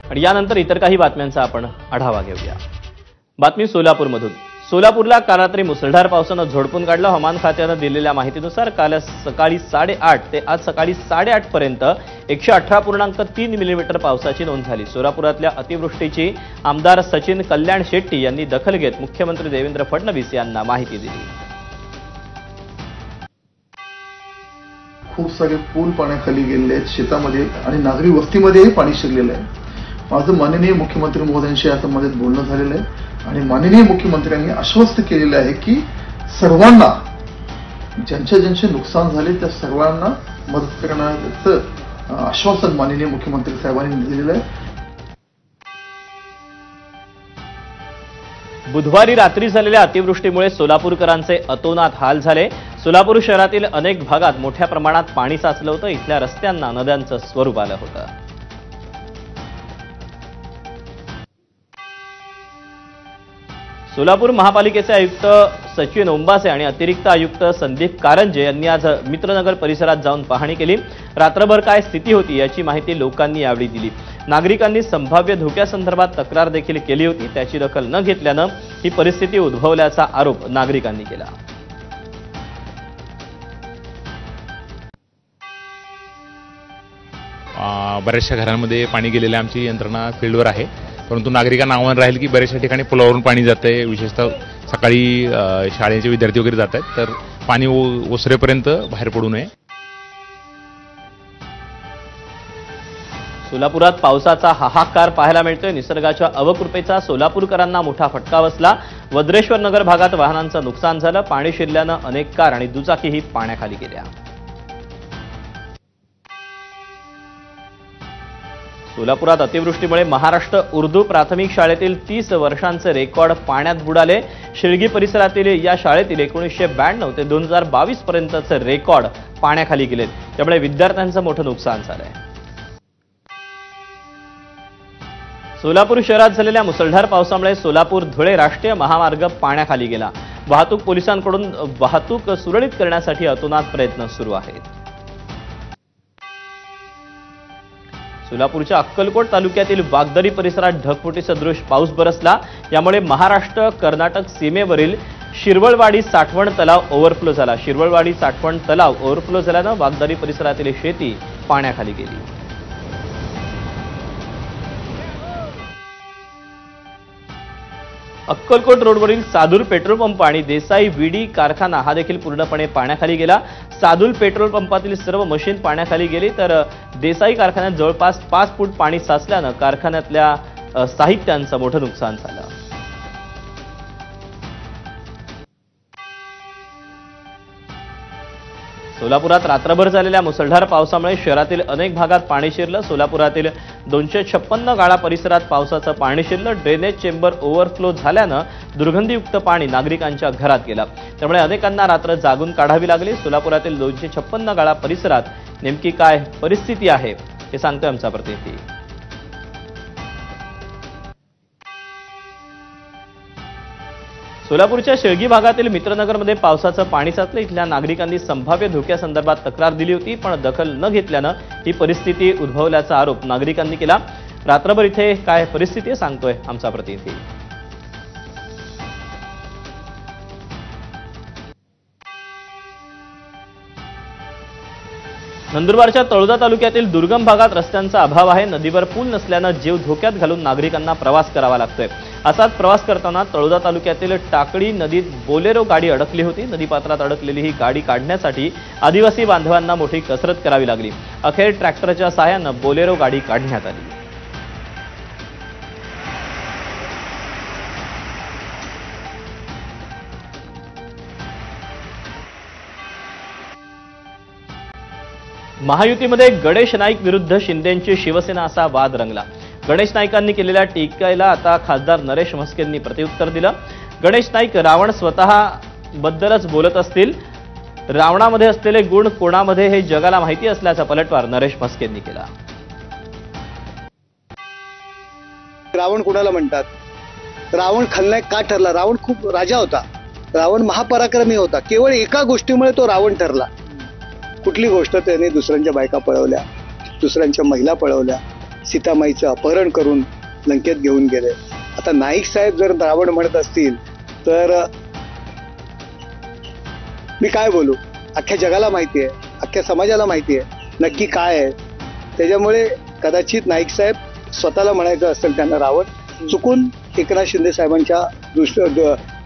आणि यानंतर इतर काही बातम्यांचा आपण आढावा घेऊया। बातमी सोलापूरमधून। सोलापूरला काल रात्री मुसळधार पावसानं झोडपून काढलं। हवामान खात्यानं दिलेल्या माहितीनुसार काल सकाळी 8:30 ते आज सकाळी 8:30 पर्यंत 118.3 मिलीमीटर पावसाची नोंद झाली। सोलापुरातल्या अतिवृष्टीची आमदार सचिन कल्याण शेट्टी यांनी दखल घेत मुख्यमंत्री देवेंद्र फडणवीस यांना माहिती दिली। खूप सारे पूल पाण्याखाली गेलेले आहेत, शेतामध्ये आणि नागरी वस्तीमध्येही पाणी शिरलेलं आहे। माझं माननीय मुख्यमंत्री महोदयांशी या संबंधित बोलणं झालेलं आहे आणि माननीय मुख्यमंत्र्यांनी आश्वस्त केलेलं आहे की सर्वांना ज्यांचे नुकसान झाले त्या सर्वांना मदत करण्याचं आश्वासन माननीय मुख्यमंत्री साहेबांनी दिलेलं आहे। बुधवारी रात्री झालेल्या अतिवृष्टीमुळे सोलापूरकरांचे अतोनात हाल झाले। सोलापूर शहरातील अनेक भागात मोठ्या प्रमाणात पाणी साचलं होतं। इथल्या रस्त्यांना नद्यांचं स्वरूप आलं होतं। सोलापूर महापालिकेचे आयुक्त सचिन ओंबासे आणि अतिरिक्त आयुक्त संदीप कारंजे यांनी आज मित्रनगर परिसरात जाऊन पाहणी केली। रात्रभर काय स्थिती होती याची माहिती लोकांनी यावेळी दिली। नागरिकांनी संभाव्य धोक्यासंदर्भात तक्रार देखील केली होती, त्याची दखल न घेतल्यानं ही परिस्थिती उद्भवल्याचा आरोप नागरिकांनी केला। बऱ्याचशा घरांमध्ये पाणी गेलेलं आमची यंत्रणा फील्डवर आहे, परंतु नागरिकांना आव्हान राहील की बऱ्याचशा ठिकाणी पुलावरून पाणी जातंय, विशेषतः सकाळी शाळेचे विद्यार्थी वगैरे जात आहेत, तर पाणी ओसरेपर्यंत बाहेर पडू नये। सोलापुरात पावसाचा हाहाकार पाहायला मिळतोय। निसर्गाच्या अवकृपेचा सोलापूरकरांना मोठा फटका बसला। वज्रेश्वर नगर भागात वाहनांचं नुकसान झालं। पाणी शिरल्यानं अनेक कार आणि दुचाकीही पाण्याखाली गेल्या। सोलापुरात अतिवृष्टीमुळे महाराष्ट्र उर्दू प्राथमिक शाळेतील 30 वर्षांचे रेकॉर्ड पाण्यात बुडाले। शिळगी परिसरातील या शाळेतील 1992 ते 2022 पर्यंतचे रेकॉर्ड पाण्याखाली गेलेत, त्यामुळे विद्यार्थ्यांचं मोठं नुकसान झालंय। सोलापूर शहरात झालेल्या मुसळधार पावसामुळे सोलापूर धुळे राष्ट्रीय महामार्ग पाण्याखाली गेला। वाहतूक पोलिसांकडून वाहतूक सुरळीत करण्यासाठी अतोनात प्रयत्न सुरू आहेत। सोलापूरच्या अक्कलकोट तालुक्यातील वागदरी परिसरात ढगफुटी सदृश पाऊस बरसला। यामुळे महाराष्ट्र कर्नाटक सीमेवरील शिरवळवाडी साठवण तलाव ओव्हरफ्लो झाला। शिरवळवाडी साठवण तलाव ओव्हरफ्लो झाल्यानं वागदरी परिसरातील शेती पाण्याखाली गेली। अक्कलकोट रोडवरील सादूल पेट्रोल पंप आणि देसाई विडी कारखाना हा देखील पूर्णपणे पाण्याखाली गेला। सादूल पेट्रोल पंपातील सर्व मशीन पाण्याखाली गेली, तर देसाई कारखान्यात जवळपास 5 फूट पाणी साचल्यानं कारखान्यातल्या साहित्यांचं मोठं नुकसान झालं। सोलापुरात रात्रभर झालेल्या मुसळधार पावसामुळे शहरातील अनेक भागात पाणी शिरलं। सोलापुरातील 256 गाळा परिसरात पावसाचं पाणी शिरलं। ड्रेनेज चेंबर ओव्हरफ्लो झाल्यानं दुर्गंधीयुक्त पाणी नागरिकांच्या घरात गेलं, त्यामुळे अनेकांना रात्र जागून काढावी लागली। सोलापुरातील 256 गाळा परिसरात नेमकी काय परिस्थिती आहे हे सांगतोय आमचा प्रतिनिधी। सोलापूरच्या शिळगी भागातील मित्रनगरमध्ये पावसाचं पाणी साचलं। इथल्या नागरिकांनी संभाव्य धोक्यासंदर्भात तक्रार दिली होती, पण दखल न घेतल्यानं ही परिस्थिती उद्भवल्याचा आरोप नागरिकांनी केला। रात्रभर इथे काय परिस्थिती आहे सांगतोय आमचा प्रतिनिधी। नंदुरबारच्या तळोदा तालुक्यातील दुर्गम भागात रस्त्यांचा अभाव आहे। नदीवर पूल नसल्यानं जीव धोक्यात घालून नागरिकांना प्रवास करावा लागतोय। असाच प्रवास करताना तळोदा तालुक्यातील टाकळी नदीत बोलेरो गाडी अडकली होती। नदीपात्रात अडकलेली ही गाडी काढण्यासाठी आदिवासी बांधवांना मोठी कसरत करावी लागली। अखेर ट्रॅक्टरच्या सहाय्यानं बोलेरो गाडी काढण्यात आली। महायुतीमध्ये गणेश नाईक विरुद्ध शिंदेंची शिवसेना असा वाद रंगला। गणेश नाईकांनी केलेल्या टीकेला आता खासदार नरेश म्हस्केंनी प्रत्युत्तर दिलं। गणेश नाईक रावण स्वतःबद्दलच बोलत असतील, रावणामध्ये असलेले गुण कोणामध्ये हे जगाला माहिती असल्याचा पलटवार नरेश म्हस्केंनी केला। रावण कोणाला म्हणतात? रावण खलनायक का ठरला? रावण खूप राजा होता, रावण महापराक्रमी होता। केवळ एका गोष्टीमुळे तो रावण ठरला। कुठली गोष्ट? त्याने दुसऱ्यांच्या बायका पळवल्या, दुसऱ्यांच्या महिला पळवल्या, सीतामाईचं अपहरण करून लंकेत घेऊन गेले. आता नाईक साहेब जर रावण म्हणत असतील तर मी काय बोलू? अख्ख्या जगाला माहिती आहे, अख्ख्या समाजाला माहिती आहे नक्की काय आहे. त्याच्यामुळे कदाचित नाईक साहेब स्वतःला म्हणायचं असेल त्यांना रावण, चुकून एकनाथ शिंदे साहेबांच्या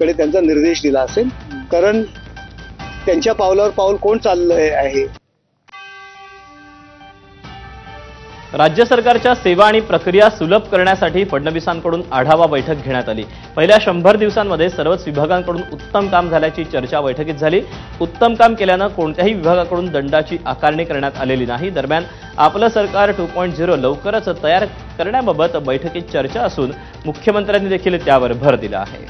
कडे त्यांचा निर्देश दिला असेल, कारण त्यांच्या पावलावर पाऊल कोण चाललंय आहे. राज्य सरकारच्या सेवा आणि प्रक्रिया सुलभ करण्यासाठी फडणवीसांकडून आढावा बैठक घेण्यात आली. पहिल्या 100 दिवसांमध्ये सर्वच विभागांकडून उत्तम काम झाल्याची चर्चा बैठकीत झाली. उत्तम काम केल्यानं कोणत्याही विभागाकडून दंडाची आकारणी करण्यात आलेली नाही. दरम्यान आपलं सरकार 2.0 लवकरच तयार करण्याबाबत बैठकीत चर्चा असून मुख्यमंत्र्यांनी देखील त्यावर भर दिला आहे.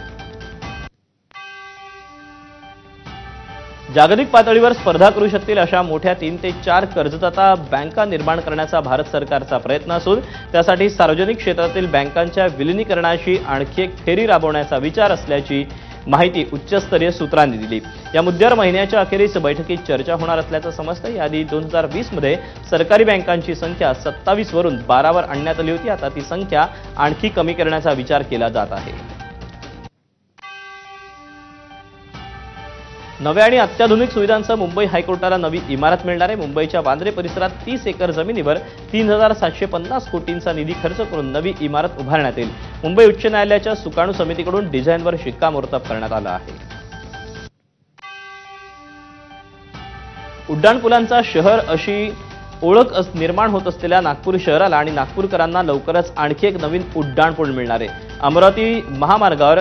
जागतिक पातळीवर स्पर्धा करू शकतील अशा मोठ्या 3 ते 4 कर्जदाता बँका निर्माण करण्याचा भारत सरकारचा प्रयत्न असून त्यासाठी सार्वजनिक क्षेत्रातील बँकांच्या विलिनीकरणाची आणखी एक फेरी राबवण्याचा विचार असल्याची माहिती उच्चस्तरीय सूत्रांनी दिली. या मुद्द्यावर महिन्याच्या अखेरीस बैठकीत चर्चा होणार असल्याचं समजतं. याआधी 2020 मध्ये सरकारी बँकांची संख्या 27 वरून 12 वर आणण्यात आली होती. आता ती संख्या आणखी कमी करण्याचा विचार केला जात आहे. नव्या आणि अत्याधुनिक सुविधांसह मुंबई हायकोर्टाला नवी इमारत मिळणार आहे. मुंबईच्या वांद्रे परिसरात 30 एकर जमिनीवर 3,750 कोटींचा निधी खर्च करून नवी इमारत उभारण्यात येईल. मुंबई उच्च न्यायालयाच्या सुकाणू समितीकडून डिझाईनवर शिक्कामोर्तब करण्यात आलं आहे. उड्डाणपुलांचा शहर अशी ओळख निर्माण होत असलेल्या नागपूर शहराला आणि नागपूरकरांना लवकरच आणखी एक नवीन उड्डाणपूल मिळणार आहे. अमरावती महामार्गावर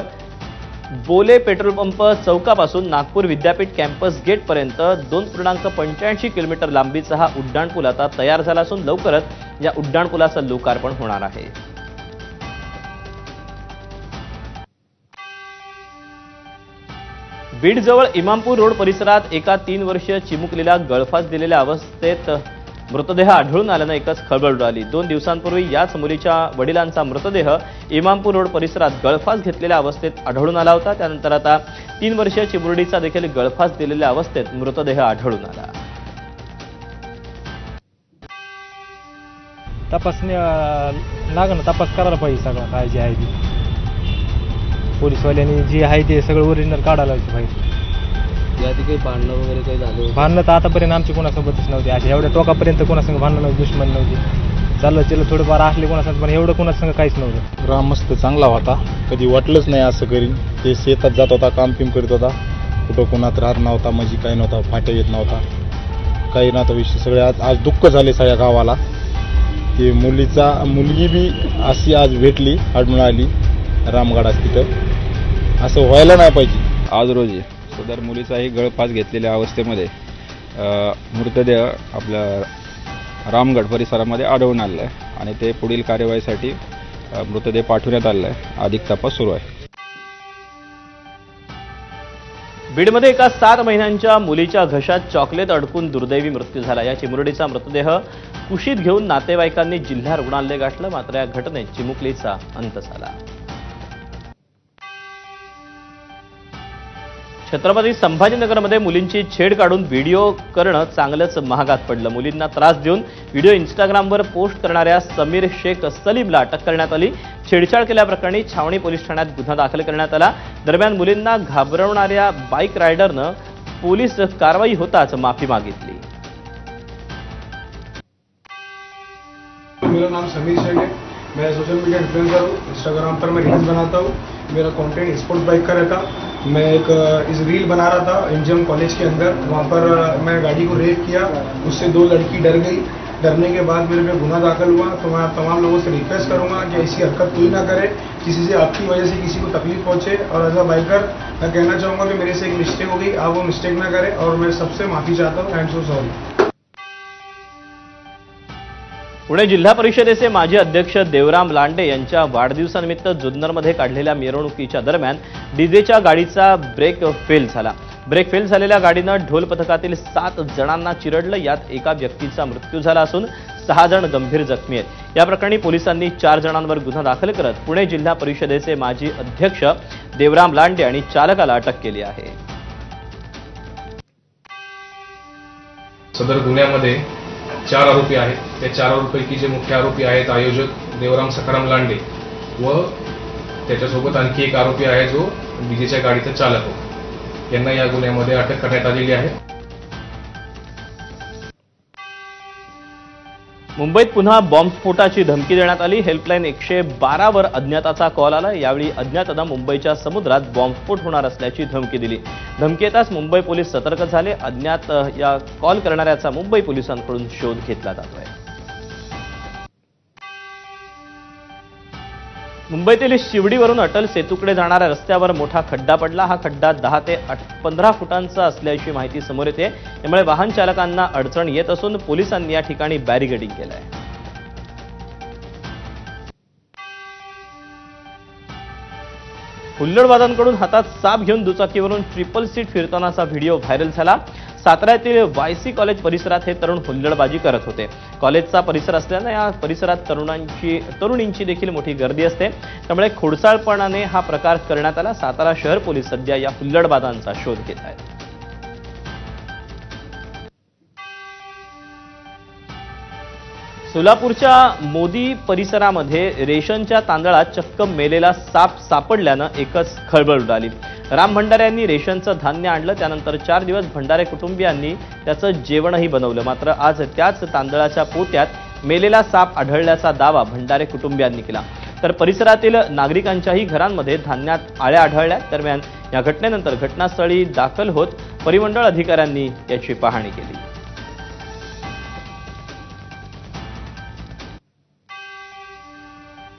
बोले पेट्रोल पंप चौकापासून नागपूर विद्यापीठ कॅम्पस गेटपर्यंत 2.85 किलोमीटर लांबीचा हा उड्डाणपूल आता तयार झाला असून लवकरच या उड्डाणपुलाचं लोकार्पण होणार आहे. बीडजवळ इमामपूर रोड परिसरात एका 3 वर्षीय चिमुकलीला गळफास दिलेल्या अवस्थेत मृतदेह आढळून आल्यानं एकच खळबळ उडाली. 2 दिवसांपूर्वी याच मुलीच्या वडिलांचा मृतदेह इमामपूर रोड परिसरात गळफास घेतलेल्या अवस्थेत आढळून आला होता. त्यानंतर आता 3 वर्षीय चिमुरडीचा देखील गळफास दिलेल्या अवस्थेत मृतदेह आढळून आला. तपासणी लागणं तपास करायला पाहिजे. सगळं काय जे आहे ते पोलीसवाल्यांनी जे आहे ते सगळं ओरिजिनल काढायला पाहिजे. याआधी काही भांडणं वगैरे काही झालं? भांडणं तर आतापर्यंत आमची कोणासोबतच नव्हती. अशा एवढ्या टोकापर्यंत कोणासंग भांडणं नव्हती, दुश्मन नव्हती. चाललं थोडंफार असले कोणासंग, पण एवढं कोणासंग काहीच नव्हतं. राम मस्त चांगला होता, कधी वाटलंच नाही असं करीन. ते शेतात जात होता, काम पिम करीत होता, कुठं कोणात राहत नव्हता, म्हणजे काही नव्हता, फाट्या येत नव्हता, काही नव्हता विषय. सगळे आज दुःख झाले सगळ्या गावाला. ते मुलगी बी अशी आज भेटली, आढळून आली रामगडात. तिथं असं व्हायला नाही पाहिजे. आज रोजी सदर मुलीचाही गळफास घेतलेल्या अवस्थेमध्ये मृतदेह आपल्या रामगड परिसरामध्ये आढळून आलेला आहे आणि ते पुढील कार्यवाहीसाठी मृतदेह पाठवण्यात आलेला आहे. अधिक तपास सुरू आहे. बीडमध्ये एका 7 महिन्यांच्या मुलीच्या घशात चॉकलेट अडकून दुर्दैवी मृत्यू झाला. या चिमुरडीचा मृतदेह कुशीत घेऊन नातेवाईकांनी जिल्हा रुग्णालय गाठलं. मात्र या घटनेत चिमुकलीचा अंत झाला. छत्रपती संभाजीनगरमध्ये मुलींची छेड काढून व्हिडिओ करणं चांगलंच महागात पडलं. मुलींना त्रास देऊन व्हिडिओ इंस्टाग्रामवर पोस्ट करणाऱ्या समीर शेख सलीमला अटक करण्यात आली. छेडछाड केल्याप्रकरणी छावणी पोलीस ठाण्यात गुन्हा दाखल करण्यात आला. दरम्यान मुलींना घाबरवणाऱ्या बाईक रायडरनं पोलीस कारवाई होताच माफी मागितली. मेरा नाम समीर शेख है, मैं सोशल मीडिया इन्फ्लुएंसर हूँ. इंस्टाग्राम पर मैं रील्स बनाता हूँ. मेरा कंटेंट स्पोर्ट्स बाइक का रहता. मैं एक इस रील बना रहा था एमजीएम कॉलेज के अंदर. वहाँ पर मैं गाड़ी को रेस किया, उससे 2 लड़की डर गई. डरने के बाद मेरे पे गुना दाखिल हुआ. तो मैं तमाम लोगों से रिक्वेस्ट करूंगा कि ऐसी हरकत कोई ना करे, किसी से आपकी वजह से किसी को तकलीफ पहुंचे. और एज अ बाइकर मैं कहना चाहूँगा कि मेरे से एक मिस्टेक हो गई, आप वो मिस्टेक ना करें और मैं सबसे माफ़ी चाहता हूँ. I am so sorry. Pune जिल्हा परिषदेचे माजी अध्यक्ष देवराम लांडे यांच्या वाढदिवसानिमित्त जुन्नरमध्ये काढलेल्या मिरवणुकीच्या दरम्यान डीजेच्या गाडीचा ब्रेक फेल झाला. ब्रेक फेल झालेल्या गाडीनं ढोल पथकातील 7 जणांना चिरडलं. यात एका व्यक्तीचा मृत्यू झाला असून 6 जण गंभीर जखमी आहेत. या प्रकरणी पोलिसांनी 4 जणांवर गुन्हा दाखल करत पुणे जिल्हा परिषदेचे माजी अध्यक्ष देवराम लांडे आणि चालकाला अटक केली आहे. सदर गुन्ह्यामध्ये 4 आरोपी आहेत. त्या 4 आरोपीपैकी जे मुख्य आरोपी आहेत आयोजक देवराम सखाराम लांडे व त्याच्यासोबत आणखी एक आरोपी आहे जो विजेच्या गाडीचा चालक होता. यांना या गुन्ह्यामध्ये अटक करण्यात आलेली आहे. मुंबईत पुन्हा बॉम्बस्फोटाची धमकी देण्यात आली. हेल्पलाईन 112 वर अज्ञाताचा कॉल आला. यावेळी अज्ञातानं मुंबईच्या समुद्रात बॉम्बस्फोट होणार असल्याची धमकी दिली. धमकी येताच मुंबई पोलीस सतर्क झाले. अज्ञात या कॉल करणाऱ्याचा मुंबई पोलिसांकडून शोध घेतला जातोय. मुंबईतील शिवडीवरून अटल सेतूकडे जाणाऱ्या रस्त्यावर मोठा खड्डा पडला. हा खड्डा 10 ते 15 फुटांचा असल्याची माहिती समोर येते. त्यामुळे वाहन चालकांना अडचण येत असून पोलिसांनी या ठिकाणी बॅरिकेडिंग केलं आहे. हुल्लडबाजांकडून हातात साप घेऊन दुचाकीवरून ट्रिपल सीट फिरतानाचा व्हिडिओ व्हायरल झाला. साताऱ्यातील वायसी कॉलेज परिसरात हे तरुण हुल्लडबाजी करत होते. कॉलेजचा परिसर असल्याने या परिसरात तरुणींची देखील मोठी गर्दी असते. त्यामुळे खोडसाळपणाने हा प्रकार करण्यात आला. सातारा शहर पोलीस सध्या या हुल्लडबाजांचा शोध घेत आहेत. सोलापूरच्या मोदी परिसरामध्ये रेशनच्या तांदळात चक्क मेलेला साप सापडल्यानं एकच खळबळ उडाली. राम भंडारे यांनी रेशनचं धान्य आणलं. त्यानंतर 4 दिवस भंडारे कुटुंबियांनी त्याचं जेवणही बनवलं. मात्र आज त्याच तांदळाच्या पोत्यात मेलेला साप आढळल्याचा दावा भंडारे कुटुंबियांनी केला. तर परिसरातील नागरिकांच्याही घरांमध्ये धान्यात आळ्या आढळल्या. दरम्यान या घटनेनंतर घटनास्थळी दाखल होत परिमंडळ अधिकाऱ्यांनी याची पाहणी केली.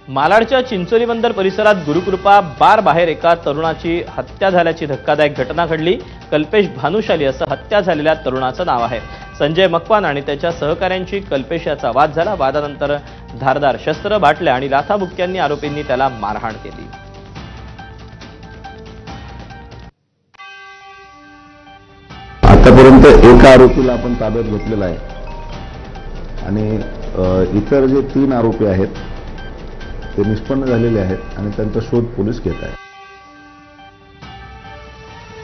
मालाडच्या चिंचोली बंदर परिसरात गुरुकृपा बार बाहेर एका तरुणाची हत्या झाल्याची धक्कादायक घटना घडली. कल्पेश भानुशाली असं हत्या झालेल्या तरुणाचं नाव आहे. संजय मकवान आणि त्याच्या सहकाऱ्यांची कल्पेश याचा वाद झाला. वादानंतर धारदार शस्त्र, बाटल्या आणि लाथाबुक्क्यांनी आरोपींनी त्याला मारहाण केली. आतापर्यंत एका आरोपीला आपण ताब्यात घेतलेला आहे आणि इतर जे 3 आरोपी आहेत ते निष्पन्न झालेले आहेत आणि त्यांचा शोध पोलीस घेत आहेत.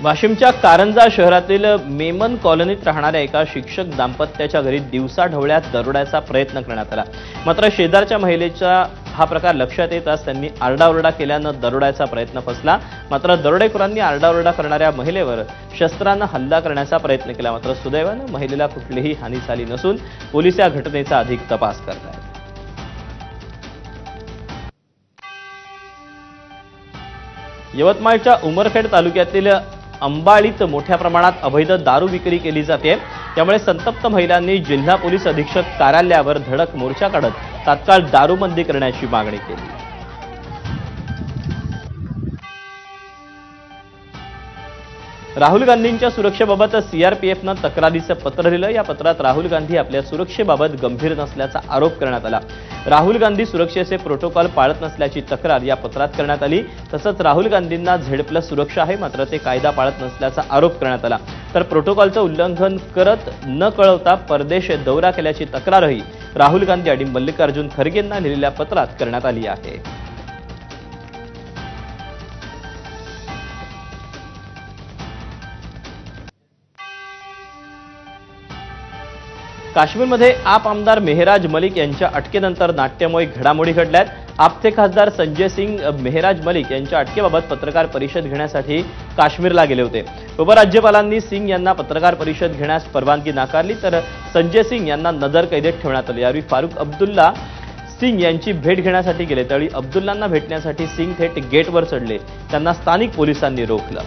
वाशिमच्या कारंजा शहरातील मेमन कॉलनीत राहणाऱ्या एका शिक्षक दाम्पत्याच्या घरी दिवसाढवळ्यात दरोड्याचा प्रयत्न करण्यात आला. मात्र शेजारच्या महिलेचा हा प्रकार लक्षात येताच त्यांनी आरडाओरडा केल्यानं दरोड्याचा प्रयत्न फसला. मात्र दरोडेखोरांनी आरडाओरडा करणाऱ्या महिलेवर शस्त्रानं हल्ला करण्याचा प्रयत्न केला. मात्र सुदैवानं महिलेला कुठलीही हानी झाली नसून पोलीस या घटनेचा अधिक तपास करत आहेत. यवतमाळच्या उमरखेड तालुक्यातील अंबाळीत मोठ्या प्रमाणात अवैध दारू विक्री केली जाते. त्यामुळे संतप्त महिलांनी जिल्हा पोलीस अधीक्षक कार्यालयावर धडक मोर्चा काढत तात्काळ दारूबंदी करण्याची मागणी केली. राहुल गांधींच्या सुरक्षेबाबत सीआरपीएफनं तक्रारीचं पत्र दिलं. या पत्रात राहुल गांधी आपल्या सुरक्षेबाबत गंभीर नसल्याचा आरोप करण्यात आला. राहुल गांधी सुरक्षेचे प्रोटोकॉल पाळत नसल्याची तक्रार या पत्रात करण्यात आली. तसंच राहुल गांधींना Z+ सुरक्षा आहे, मात्र ते कायदा पाळत नसल्याचा आरोप करण्यात आला. तर प्रोटोकॉलचं उल्लंघन करत न कळवता परदेश दौरा केल्याची तक्रारही राहुल गांधी आणि मल्लिकार्जुन खरगेंना लिहिलेल्या पत्रात करण्यात आली आहे. काश्मीरमध्ये आप आमदार मेहराज मलिक यांच्या अटकेनंतर नाट्यमय घडामोडी घडल्यात. आपचे खासदार संजय सिंग मेहराज मलिक यांच्या अटकेबाबत पत्रकार परिषद घेण्यासाठी काश्मीरला गेले होते. उपराज्यपालांनी सिंग यांना पत्रकार परिषद घेण्यास परवानगी नाकारली. तर संजय सिंग यांना नजर कैदेत ठेवण्यात आले. यावेळी फारुख अब्दुल्ला सिंग यांची भेट घेण्यासाठी गेले. त्यावेळी अब्दुल्लांना भेटण्यासाठी सिंग थेट गेटवर चढले. त्यांना स्थानिक पोलिसांनी रोखलं.